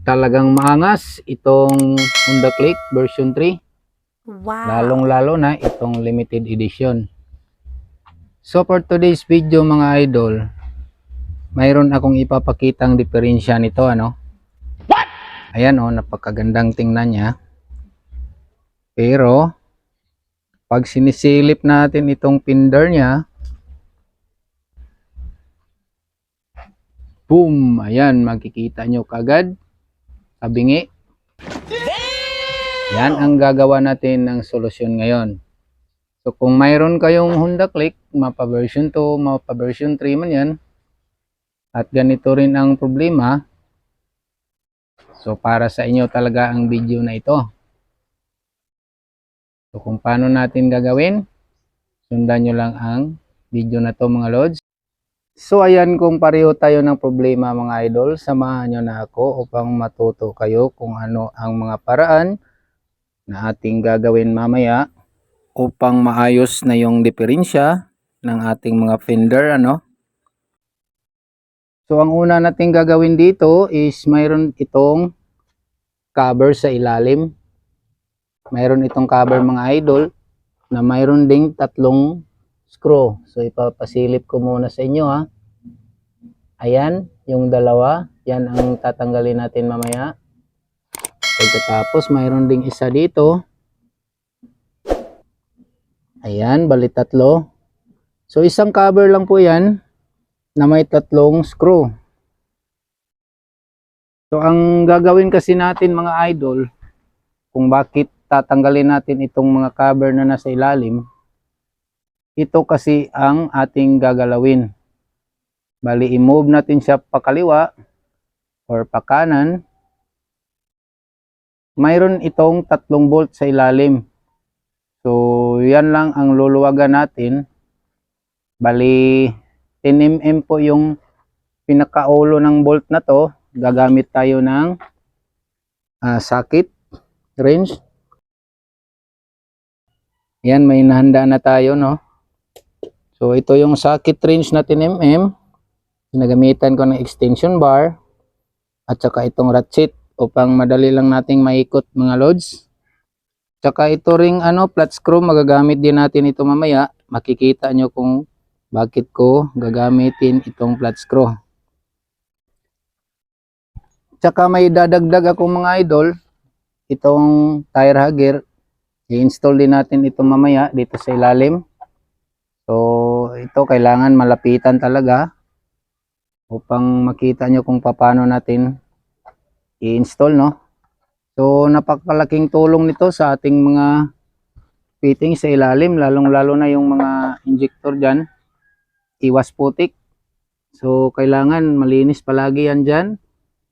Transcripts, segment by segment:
Talagang maangas itong Honda Click version 3. Wow. Lalong-lalo na itong limited edition. So for today's video mga idol, mayroon akong ipapakitang diferensya nito ano. What? Ayan oh, napakagandang tingnan niya. Pero pag sinisilip natin itong fender niya, boom! Ayan, makikita nyo kagad kabingi. Yan ang gagawa natin ng solusyon ngayon. So kung mayroon kayong Honda Click, mapa version 2, mapa version 3 man yan, at ganito rin ang problema, so para sa inyo talaga ang video na ito. So kung paano natin gagawin, sundan nyo lang ang video na to mga lods. So ayan, kung pareho tayo ng problema mga idol, samahan nyo na ako upang matuto kayo kung ano ang mga paraan na ating gagawin mamaya upang maayos na yung diferensya ng ating mga fender ano. So ang una nating gagawin dito is mayroon itong cover sa ilalim. Mayroon itong cover mga idol na mayroon ding tatlong screw. So ipapasilip ko muna sa inyo ha. Ayan, yung dalawa, yan ang tatanggalin natin mamaya. Pagkatapos mayroon ding isa dito. Ayan, bali tatlo. So isang cover lang po yan na may tatlong screw. So ang gagawin kasi natin mga idol, kung bakit tatanggalin natin itong mga cover na nasa ilalim, ito kasi ang ating gagalawin. Bali, i-move natin siya pa kaliwa or pa kanan. Mayroon itong tatlong bolt sa ilalim. So, yan lang ang luluwagan natin. Bali, 10 mm po yung pinakaulo ng bolt na to. Gagamit tayo ng socket wrench. Yan, may nahanda na tayo, no? So, ito yung socket wrench na 10 mm. Ginagamitan ko ng extension bar at saka itong ratchet upang madali lang nating maikot mga loads. Saka ito ring flat screw, magagamit din natin ito mamaya. Makikita nyo kung bakit ko gagamitin itong flat screw. Saka may dadagdag ako mga idol, itong tire hugger. I-install din natin ito mamaya dito sa ilalim. So ito kailangan malapitan talaga upang makita nyo kung paano natin i-install, no? So napakalaking tulong nito sa ating mga fitting sa ilalim, lalong-lalo na yung mga injector dyan, iwas putik. So kailangan malinis palagi yan dyan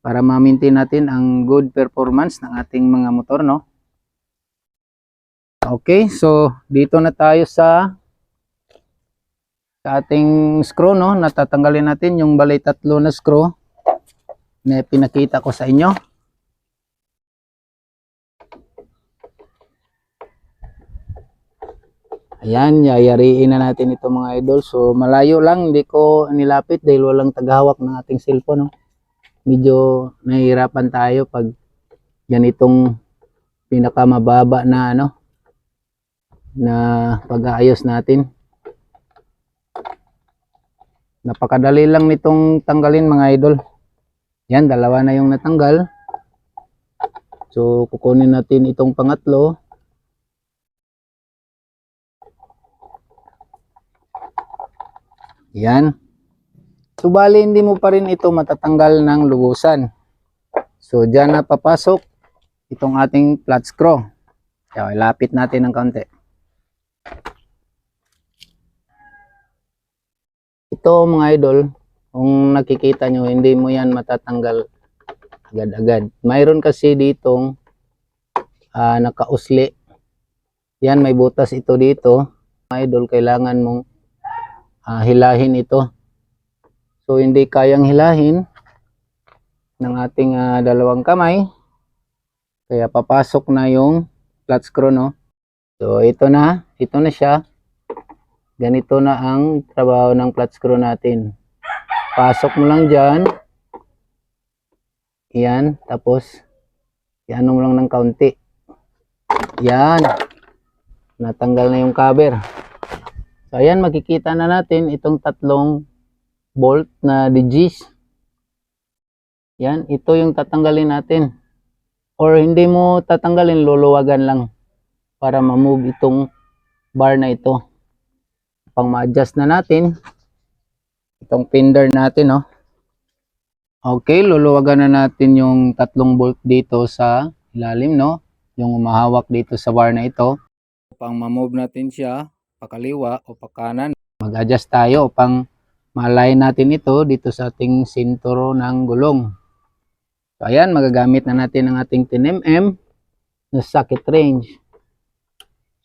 para ma-maintain natin ang good performance ng ating mga motor, no? Okay, so dito na tayo sa ating screw, no? Natatanggalin natin yung bali tatlo na screw na pinakita ko sa inyo. Ayan, yayariin na natin ito mga idol. So malayo lang, hindi ko nilapit dahil walang tagahawak ng ating cellphone, no? Medyo nahihirapan tayo pag ganitong pinakamababa na na pag-aayos natin. Napakadali lang nitong tanggalin mga idol. Yan, dalawa na yung natanggal. So kukunin natin itong pangatlo. Yan. So bali hindi mo pa rin ito matatanggal ng lubusan. So diyan na papasok itong ating flat screw. Kaya ilapit natin ng kaunti. Ito mga idol, kung nakikita nyo, hindi mo yan matatanggal agad-agad. Mayroon kasi ditong nakausli. Yan, may butas ito dito. Mga idol, kailangan mong hilahin ito. So hindi kayang hilahin ng ating dalawang kamay. Kaya papasok na yung flat screw, no? So ito na siya. Ganito na ang trabaho ng flat screw natin. Pasok mo lang dyan. Yan, tapos iano mo lang ng kaunti. Yan, natanggal na yung cover. So ayan, makikita na natin itong tatlong bolt na digis. Yan, ito yung tatanggalin natin. Or hindi mo tatanggalin, luluwagan lang para ma-move itong bar na ito. Pang ma-adjust na natin itong fender natin, no. Okay, luluwagan na natin yung tatlong bolt dito sa ilalim, no. Yung umahawak dito sa bar na ito. Upang ma-move natin siya pakaliwa o pakanan, mag-adjust tayo upang ma-align natin ito dito sa ating sinturo ng gulong. So ayan, magagamit na natin ang ating 10mm na socket range.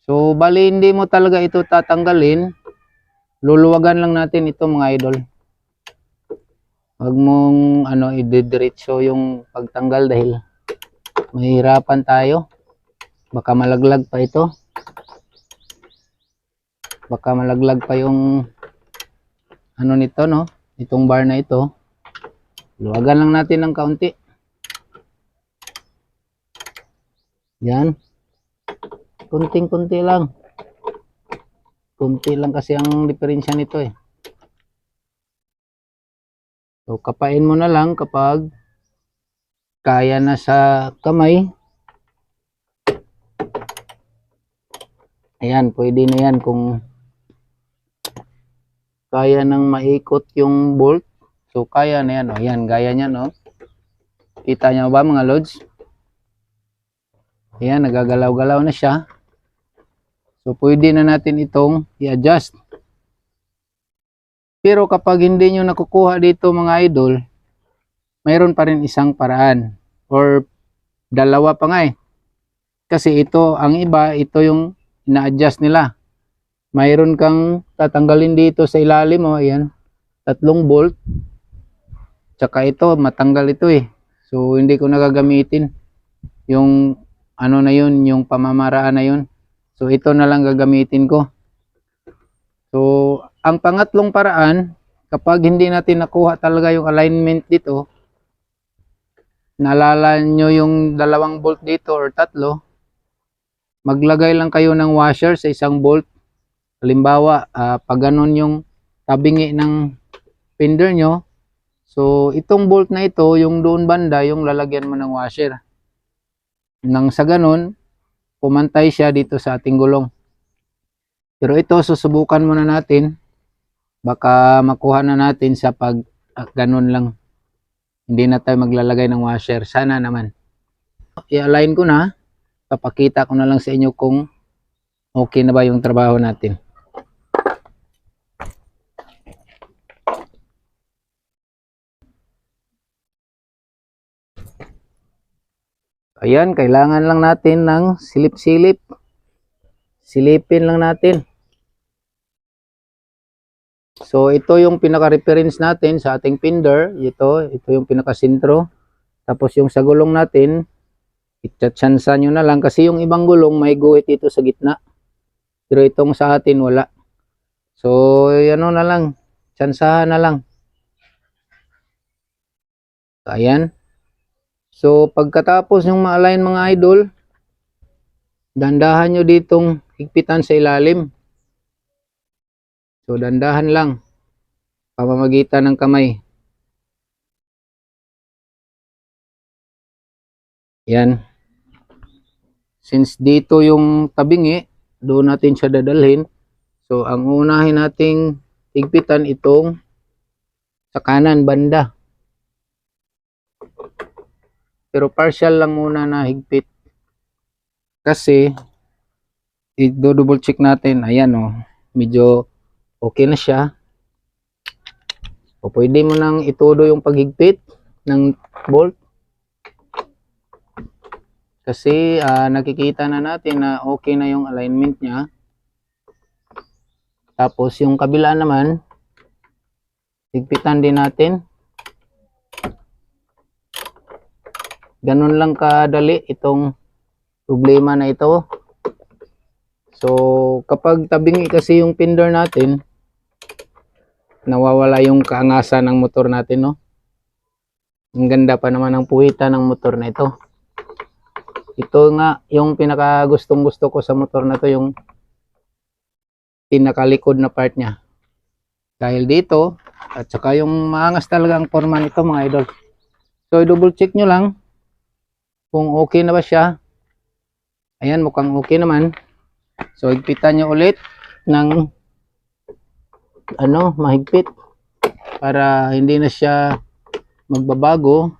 So bali hindi mo talaga ito tatanggalin, luluwagan lang natin ito mga idol. Huwag mong ididiretso yung pagtanggal dahil mahihirapan tayo. Baka malaglag pa ito. Baka malaglag pa yung nito, no? Itong bar na ito. Luwagan lang natin ng kaunti. Yan. Kunting-kunti lang. Kunti lang kasi ang diferensya nito eh. So, kapain mo na lang kapag kaya na sa kamay. Ayan, pwede na yan kung kaya nang maikot yung bolt. So, kaya na yan. O, ayan, gaya niya, no? Kita niyo ba mga lods? Ayan, nagagalaw-galaw na siya. So, pwede na natin itong i-adjust. Pero kapag hindi nyo nakukuha dito mga idol, mayroon pa rin isang paraan. Or dalawa pa nga eh. Kasi ito, ang iba, ito yung ina-adjust nila. Mayroon kang tatanggalin dito sa ilalim. O, ayan, tatlong bolt. Tsaka ito, matanggal ito eh. So, hindi ko nagagamitin yung na yun, yung pamamaraan na yun. So, ito na lang gagamitin ko. So, ang pangatlong paraan, kapag hindi natin nakuha talaga yung alignment dito, naalala nyo yung dalawang bolt dito or tatlo, maglagay lang kayo ng washer sa isang bolt. Halimbawa, pag ganun yung tabingi ng fender nyo, so, itong bolt na ito, yung doon banda, yung lalagyan mo ng washer. Nang sa ganun, pumantay siya dito sa ating gulong. Pero ito, susubukan muna natin. Baka makuha na natin sa pag ganun lang. Hindi na tayo maglalagay ng washer. Sana naman. I-align ko na. Papakita ko na lang sa inyo kung okay na ba yung trabaho natin. Ayan, kailangan lang natin ng silip-silip. Silipin lang natin. So, ito yung pinaka-reference natin sa ating fender. Ito yung pinaka-sintro. Tapos yung sa gulong natin, itchatsansa nyo na lang. Kasi yung ibang gulong may guhit dito sa gitna. Pero itong sa atin wala. So, ano na lang. Tsansahan na lang. Ayan. So, pagkatapos yung ma-align mga idol, dandahan nyo ditong higpitan sa ilalim. So, dandahan lang. Pamamagitan ng kamay. Yan. Since dito yung tabingi, doon natin siya dadalhin. So, ang unahin nating higpitan itong sa kanan banda. Pero partial lang muna na higpit. Kasi, i-double check natin. Ayan o, medyo okay na siya. O, pwede mo nang itudo yung paghigpit ng bolt. Kasi nakikita na natin na okay na yung alignment niya. Tapos yung kabila naman, higpitan din natin. Ganun lang kadali itong problema na ito. So, kapag tabingi kasi yung fender natin, nawawala yung kaangasan ng motor natin, no? Ang ganda pa naman ng puwitan ng motor na ito. Ito nga yung pinaka gustong gusto ko sa motor na to, yung pinakalikod na part niya. Dahil dito, at saka yung maangas talaga ang forma nito mga idol. So double check nyo lang kung okay na ba siya. Ayan, mukhang okay naman. So higpitan nyo ulit ng mahigpit para hindi na siya magbabago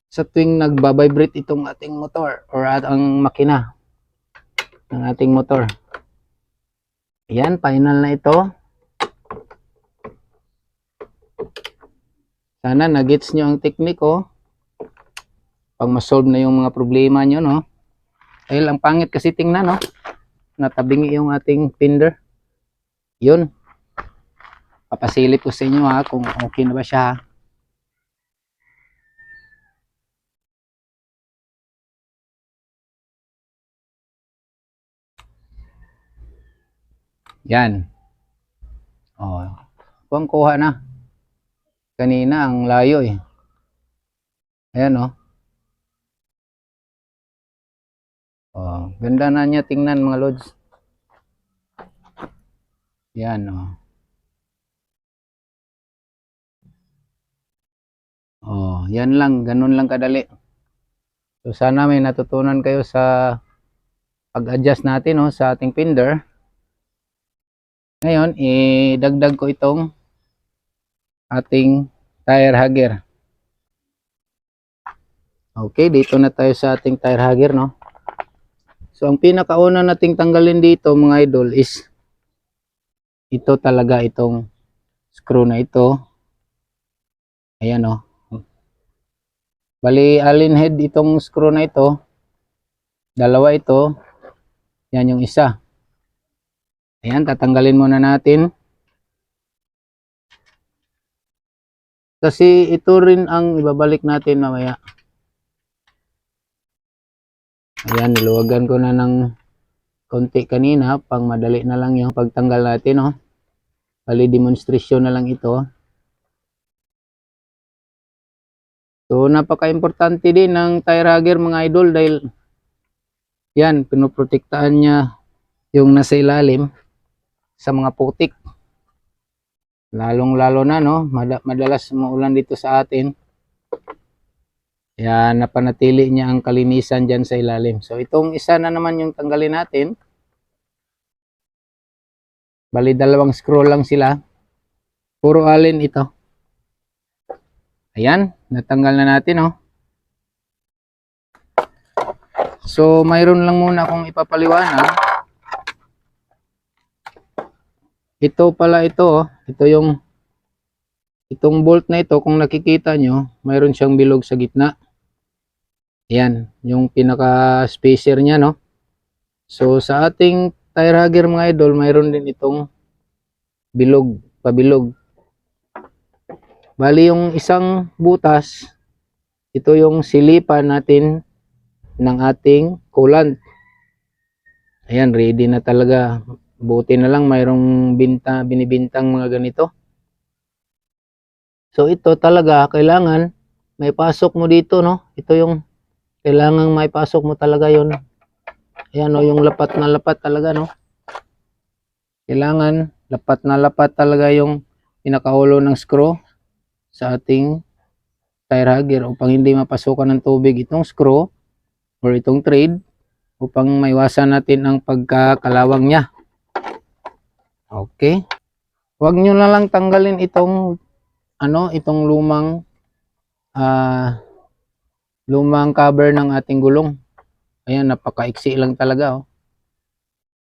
sa tuwing nagbabibrate itong ating motor or ang makina ng ating motor. Ayan, final na ito. Sana na-gets nyo ang technique ko pag masolve na yung mga problema nyo, no? Dahil ang pangit kasi tingnan, no? Natabingi yung ating fender. Yun. Papasilip ko sa inyo ha kung okay na ba siya. Yan. Oh, kuha na. Kanina ang layo eh. Ayan oh. Oh, ganda na niya tingnan mga lods. Yan oh. Oh, yan lang, ganun lang kadali. So sana may natutunan kayo sa pag-adjust natin oh, sa ating fender. Ngayon, idagdag ko itong ating tire hugger. Okay, dito na tayo sa ating tire hugger, no? So, ang pinakauna nating tanggalin dito, mga idol, is ito talaga, itong screw na ito. Ayan, no? Bali, allen head itong screw na ito. Dalawa ito. Yan yung isa. Ayan, tatanggalin muna natin. Kasi ito rin ang ibabalik natin mamaya. Ayan, niluwagan ko na ng konti kanina, pang madali na lang yung pagtanggal natin, oh. Bali, demonstration na lang ito. So, napaka-importante din ng tire hugger mga idol dahil yan, pinoprotektahan niya yung nasa ilalim sa mga putik. Lalong-lalo na, no? Madalas maulan dito sa atin. Kaya napanatili niya ang kalinisan dyan sa ilalim. So, itong isa na naman yung tanggalin natin. Bali, dalawang screw lang sila. Puro allen ito. Ayan, natanggal na natin, oh. So, mayroon lang muna akong ipapaliwanag. Ito pala ito, oh. Ito yung itong bolt na ito, kung nakikita nyo, mayroon siyang bilog sa gitna. Ayan, yung pinaka spacer niya, no? So, sa ating tire hugger mga idol, mayroon din itong bilog, pabilog. Bali, yung isang butas, ito yung silipan natin ng ating coolant. Ayan, ready na talaga. Buti na lang mayroong binibintang mga ganito. So ito talaga kailangan may pasok mo dito, no? Ito yung kailangan may pasok mo talaga yon. Ayan o, yung lapat na lapat talaga, no? Kailangan lapat na lapat talaga yung pinakaulo ng screw sa ating tire hugger upang hindi mapasukan ng tubig itong screw or itong thread upang maiwasan natin ang pagkakalawang niya. Okay. Huwag nyo na lang tanggalin itong itong lumang cover ng ating gulong. Ayan, napakaiksi lang talaga, oh.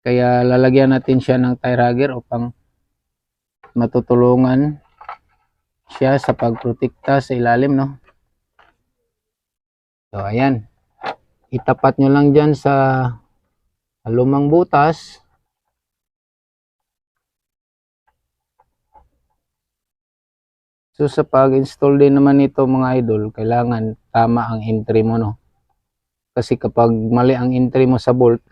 Kaya lalagyan natin siya ng tire hugger upang matutulungan siya sa pagprotekta sa ilalim, no? So, ayan. Itapat nyo lang dyan sa lumang butas. So sa pag-install din naman nito mga idol, kailangan tama ang entry mo, no? Kasi kapag mali ang entry mo sa bolt,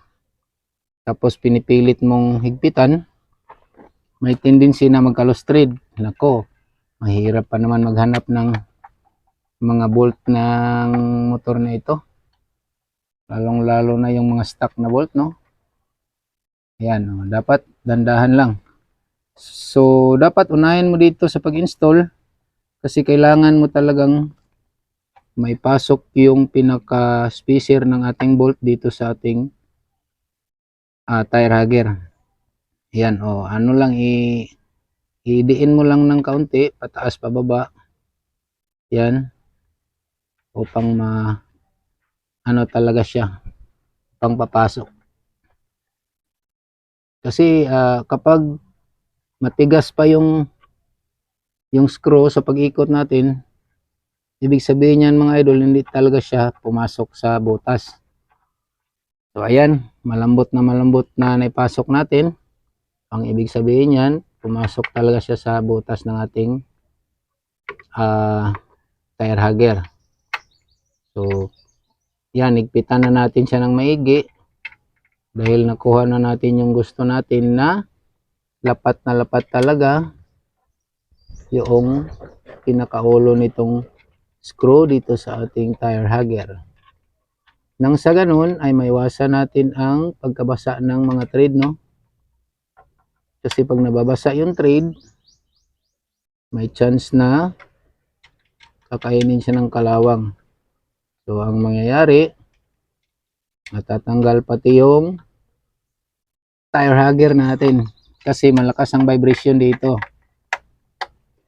tapos pinipilit mong higpitan, may tendency na magka-loose thread. Nako, mahirap pa naman maghanap ng mga bolt ng motor na ito. Lalong-lalo na yung mga stock na bolt, no? Ayan, oh, dapat dandahan lang. So, dapat unahin mo dito sa pag-install kasi kailangan mo talagang maipasok yung pinaka-spacer ng ating bolt dito sa ating tire hugger. Ayan, oh, ano lang, idiin mo lang ng kaunti, pataas pababa. Yan, upang ano talaga siya, pang papasok. Kasi kapag matigas pa yung screw sa pag-ikot natin, ibig sabihin yan mga idol, hindi talaga siya pumasok sa butas. So ayan, malambot na naipasok natin. Ang ibig sabihin yan, pumasok talaga siya sa butas ng ating tire hugger. So yan, higpitan na natin siya ng maigi dahil nakuha na natin yung gusto natin na lapat talaga yung pinakaulo nitong screw dito sa ating tire hugger. Nang sa ganun ay maiwasan natin ang pagkabasa ng mga thread, no? Kasi pag nababasa yung thread, may chance na kakainin siya ng kalawang. So ang mangyayari, natatanggal pati yung tire hugger natin kasi malakas ang vibration dito.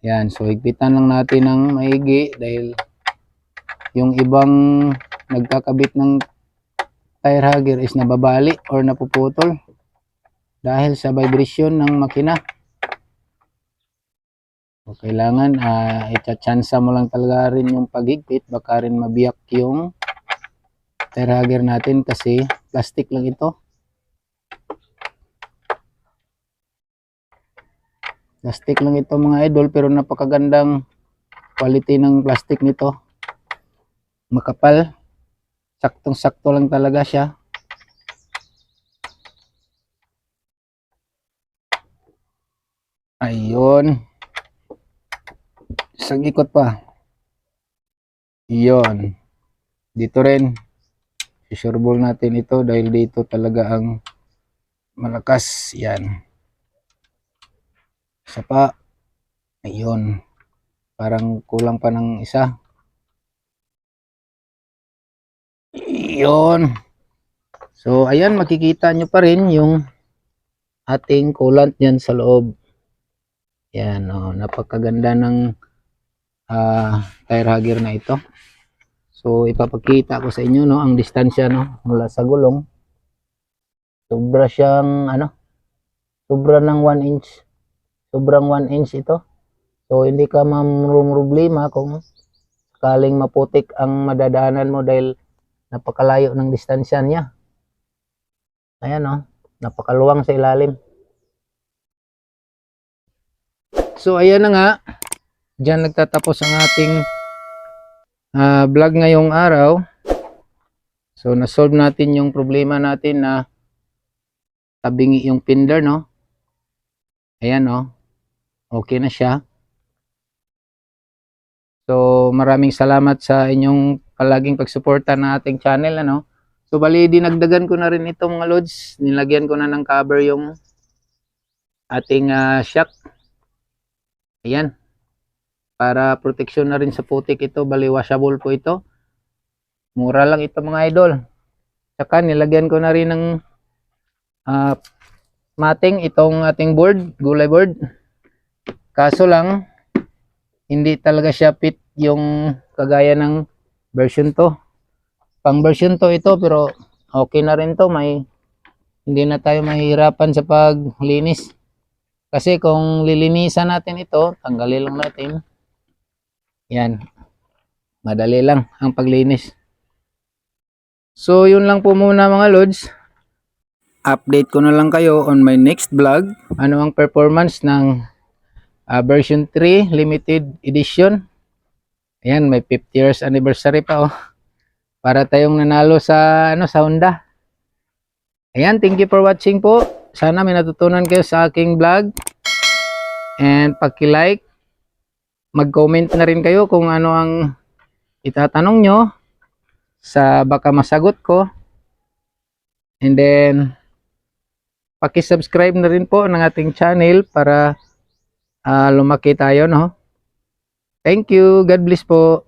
Yan, so higpitan lang natin ng maigi dahil yung ibang nagkakabit ng tire hugger is nababali or napuputol dahil sa vibration ng makina. So kailangan itchansa mo lang talaga rin yung paghigpit, baka rin mabiyak yung tire hugger natin kasi plastic lang ito. Plastic lang ito mga idol, pero napakagandang quality ng plastic nito. Makapal, saktong-sakto lang talaga siya. Ayun, isang ikot pa. Yun, dito rin isusurbol natin ito dahil dito talaga ang malakas. Yan, isa pa. Ayun, parang kulang pa ng isa. Yun, so ayan, makikita nyo pa rin yung ating coolant yan sa loob. Yan, oh, napakaganda ng tire hugger na ito. So ipapakita ko sa inyo, no, ang distansya, no, mula sa gulong. Sobra siyang sobra ng 1 inch. Sobrang 1 inch ito. So hindi ka problema kung sakaling maputik ang madadaanan mo dahil napakalayo ng distansya niya. Ayan, oh, napakaluwang sa ilalim. So ayan na nga, diyan nagtatapos ang ating vlog ngayong araw. So na-solve natin yung problema natin na tabingi yung fender, no? Ayan, no? Okay na siya. So maraming salamat sa inyong palaging pagsuporta ng ating channel, ano? So bali dinagdagan ko na rin ito mga lods. Nilagyan ko na ng cover yung ating shock. Ayan. Para proteksyon na rin sa putik ito. Bali washable po ito. Mura lang ito mga idol. Saka nilagyan ko na rin ng mating itong ating board, gulay board. Kaso lang hindi talaga siya fit yung kagaya ng version 2. Pang version 2 ito, pero okay na rin to. Hindi na tayo mahihirapan sa paglinis. Kasi kung lilinisan natin ito, tanggalin lang natin. Yan. Madali lang ang paglinis. So yun lang po muna mga lods. Update ko na lang kayo on my next vlog. Ano ang performance ng version 3 limited edition. Ayan, may 50 years anniversary pa, oh. Para tayong nanalo sa sa Honda. Ayan, thank you for watching po. Sana may natutunan kayo sa aking vlog. And paki-like, mag-comment na rin kayo kung ano ang itatanong nyo sa baka masagot ko. And then, paki-subscribe na rin po ng ating channel para lumaki tayo, no? Thank you. God bless po.